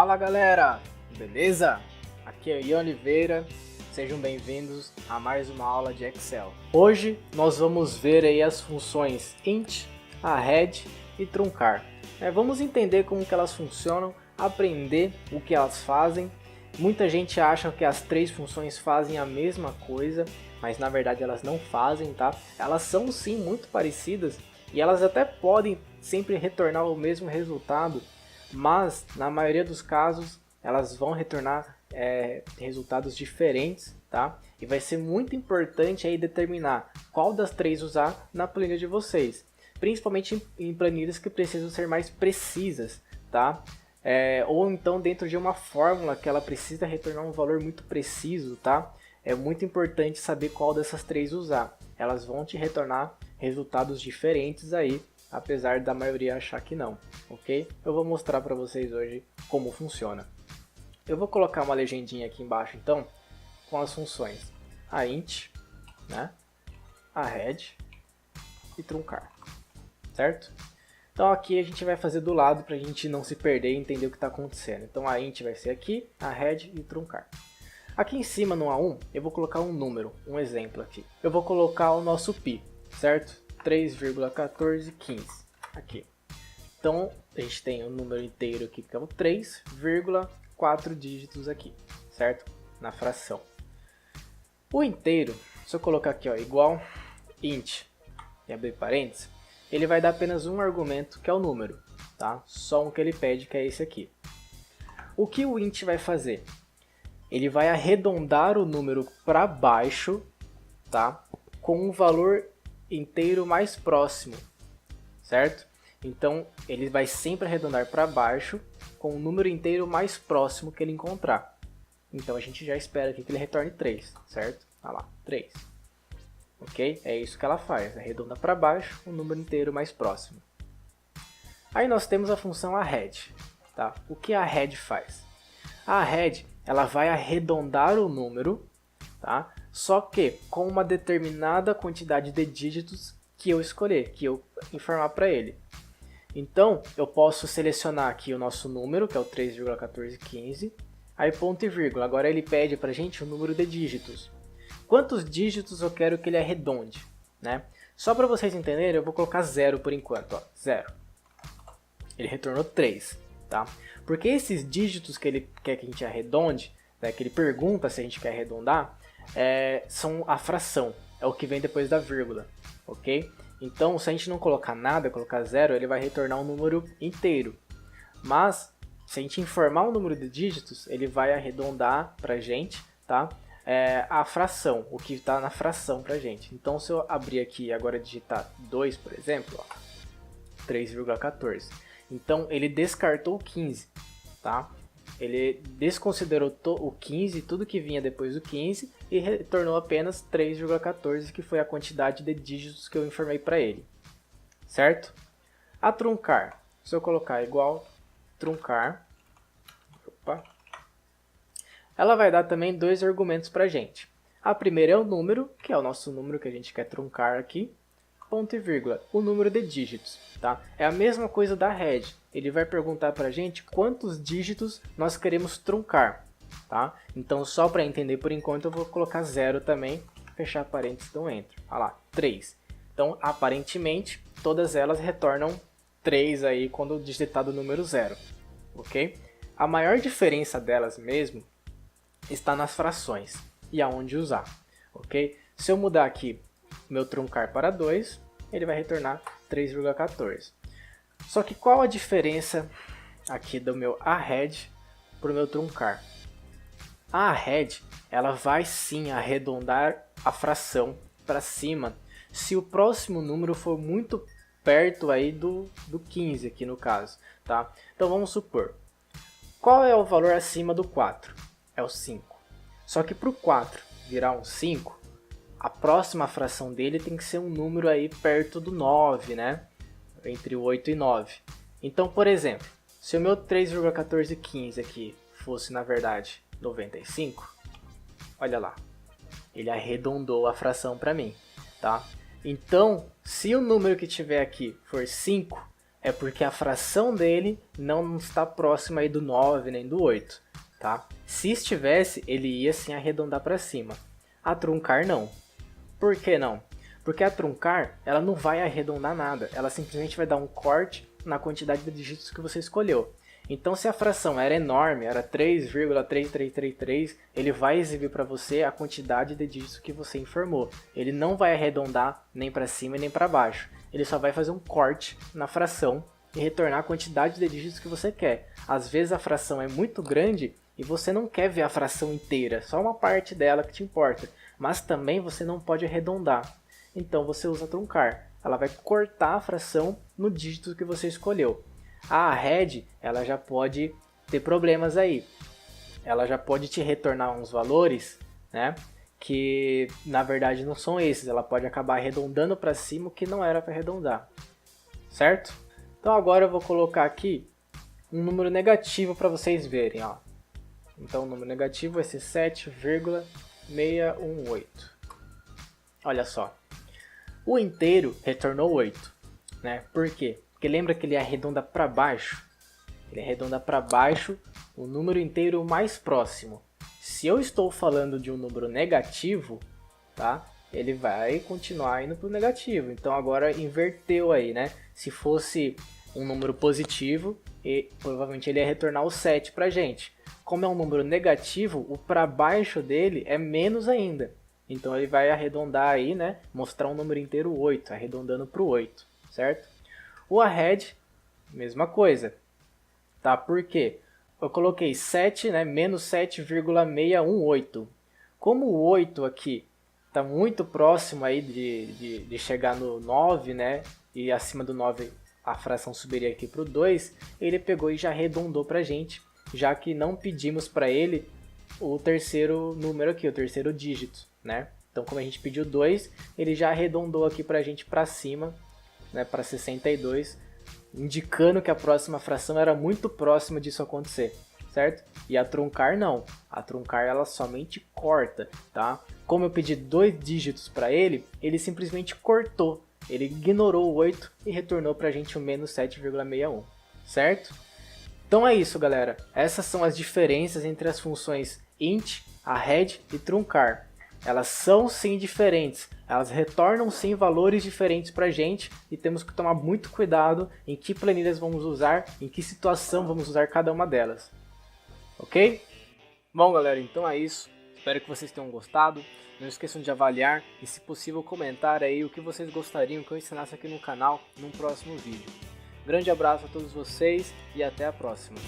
Fala galera, beleza? Aqui é o Ian Oliveira, sejam bem-vindos a mais uma aula de Excel. Hoje nós vamos ver aí as funções int, arred e truncar. Vamos entender como que elas funcionam, aprender o que elas fazem. Muita gente acha que as três funções fazem a mesma coisa, mas na verdade elas não fazem, tá? Elas são sim muito parecidas e elas até podem sempre retornar o mesmo resultado, mas na maioria dos casos elas vão retornar resultados diferentes, tá? E vai ser muito importante aí determinar qual das três usar na planilha de vocês, principalmente em planilhas que precisam ser mais precisas, tá? Ou então dentro de uma fórmula que ela precisa retornar um valor muito preciso, tá? É muito importante saber qual dessas três usar. Elas vão te retornar resultados diferentes aí, apesar da maioria achar que não, ok? Eu vou mostrar para vocês hoje como funciona. Eu vou colocar uma legendinha aqui embaixo então, com as funções a int, né? A red e truncar, certo? Então aqui a gente vai fazer do lado para a gente não se perder e entender o que está acontecendo. Então a int vai ser aqui, a red e truncar. Aqui em cima no A1 eu vou colocar um número, um exemplo aqui. Eu vou colocar o nosso pi, certo? 3,1415 aqui. Então a gente tem um número inteiro aqui que é o 3,4 dígitos aqui, certo? Na fração. O inteiro, se eu colocar aqui ó, igual int e abrir parênteses, ele vai dar apenas um argumento que é o número, tá? Só um que ele pede, que é esse aqui. O que o int vai fazer? Ele vai arredondar o número para baixo, tá? Com um valor inteiro mais próximo, certo? Então ele vai sempre arredondar para baixo com o número inteiro mais próximo que ele encontrar. Então a gente já espera aqui que ele retorne 3, certo? Olha lá, 3. Ok? É isso que ela faz, arredonda para baixo o número inteiro mais próximo. Aí nós temos a função arred, tá? O que a arred faz? A arred, ela vai arredondar o número, tá? Só que com uma determinada quantidade de dígitos que eu escolher, que eu informar para ele. Então, eu posso selecionar aqui o nosso número, que é o 3,1415, aí ponto e vírgula. Agora ele pede para a gente o número de dígitos. Quantos dígitos eu quero que ele arredonde, né? Só para vocês entenderem, eu vou colocar 0 por enquanto, ó, 0. Ele retornou 3, tá? Porque esses dígitos que ele quer que a gente arredonde, né, que ele pergunta se a gente quer arredondar, são a fração, é o que vem depois da vírgula, ok? Então, se a gente não colocar nada, colocar 0, ele vai retornar um número inteiro. Mas, se a gente informar o número de dígitos, ele vai arredondar pra gente, tá? A fração, o que está na fração pra gente. Então, se eu abrir aqui e agora digitar 2, por exemplo, 3,14. Então, ele descartou o 15, tá? Ele desconsiderou o 15, tudo que vinha depois do 15, e retornou apenas 3,14, que foi a quantidade de dígitos que eu informei para ele, certo? A truncar, se eu colocar igual truncar, ela vai dar também dois argumentos para a gente. A primeira é o número, que é o nosso número que a gente quer truncar aqui, ponto e vírgula, o número de dígitos, tá? É a mesma coisa da red. Ele vai perguntar pra gente quantos dígitos nós queremos truncar, tá? Então, só para entender por enquanto, eu vou colocar 0 também, fechar parênteses, então entro. Olha lá, 3. Então, aparentemente, todas elas retornam 3 aí quando digitado o número 0, ok? A maior diferença delas mesmo está nas frações e aonde usar, ok? Se eu mudar aqui meu truncar para 2, ele vai retornar 3,14. Só que qual a diferença aqui do meu arred para o meu truncar? A arred, ela vai sim arredondar a fração para cima se o próximo número for muito perto aí do 15 aqui no caso, tá? Então vamos supor, qual é o valor acima do 4? É o 5. Só que para o 4 virar um 5, a próxima fração dele tem que ser um número aí perto do 9, né? Entre o 8 e 9. Então, por exemplo, se o meu 3,1415 aqui fosse, na verdade, 95, olha lá, ele arredondou a fração para mim, tá? Então, se o número que tiver aqui for 5, é porque a fração dele não está próxima aí do 9 nem do 8, tá? Se estivesse, ele ia sim arredondar para cima. A truncar não. Por que não? Porque a truncar, ela não vai arredondar nada, ela simplesmente vai dar um corte na quantidade de dígitos que você escolheu. Então, se a fração era enorme, era 3,3333, ele vai exibir para você a quantidade de dígitos que você informou. Ele não vai arredondar nem para cima nem para baixo. Ele só vai fazer um corte na fração e retornar a quantidade de dígitos que você quer. Às vezes a fração é muito grande e você não quer ver a fração inteira, só uma parte dela que te importa. Mas também você não pode arredondar. Então você usa truncar. Ela vai cortar a fração no dígito que você escolheu. A arred, ela já pode ter problemas aí. Ela já pode te retornar uns valores, né, que na verdade não são esses. Ela pode acabar arredondando para cima o que não era para arredondar, certo? Então agora eu vou colocar aqui um número negativo para vocês verem, ó. Então o número negativo vai ser 7,618. Olha só. O inteiro retornou 8, né? Por quê? Porque lembra que ele arredonda para baixo? Ele arredonda para baixo o número inteiro mais próximo. Se eu estou falando de um número negativo, tá? Ele vai continuar indo para o negativo. Então agora inverteu aí, né? Se fosse um número positivo, provavelmente ele ia retornar o 7 para a gente. Como é um número negativo, o para baixo dele é menos ainda. Então ele vai arredondar aí, né? Mostrar um número inteiro 8, arredondando para o 8, certo? O arred, mesma coisa, tá? Por quê? Eu coloquei 7, né? Menos 7,618. Como o 8 aqui está muito próximo aí de chegar no 9, né? E acima do 9 a fração subiria aqui para o 2, ele pegou e já arredondou para a gente, já que não pedimos para ele o terceiro número aqui, o terceiro dígito, né? Então, como a gente pediu 2, ele já arredondou aqui para a gente para cima, né, para 62, indicando que a próxima fração era muito próxima disso acontecer, certo? E a truncar não, a truncar ela somente corta, tá? Como eu pedi 2 dígitos para ele, ele simplesmente cortou, ele ignorou o 8 e retornou para a gente o menos 7,61, certo? Então é isso, galera. Essas são as diferenças entre as funções int, arred e truncar. Elas são sim diferentes, elas retornam sim valores diferentes para a gente e temos que tomar muito cuidado em que planilhas vamos usar, em que situação vamos usar cada uma delas. Ok? Bom, galera, então é isso. Espero que vocês tenham gostado. Não esqueçam de avaliar e, se possível, comentar aí o que vocês gostariam que eu ensinasse aqui no canal num próximo vídeo. Grande abraço a todos vocês e até a próxima.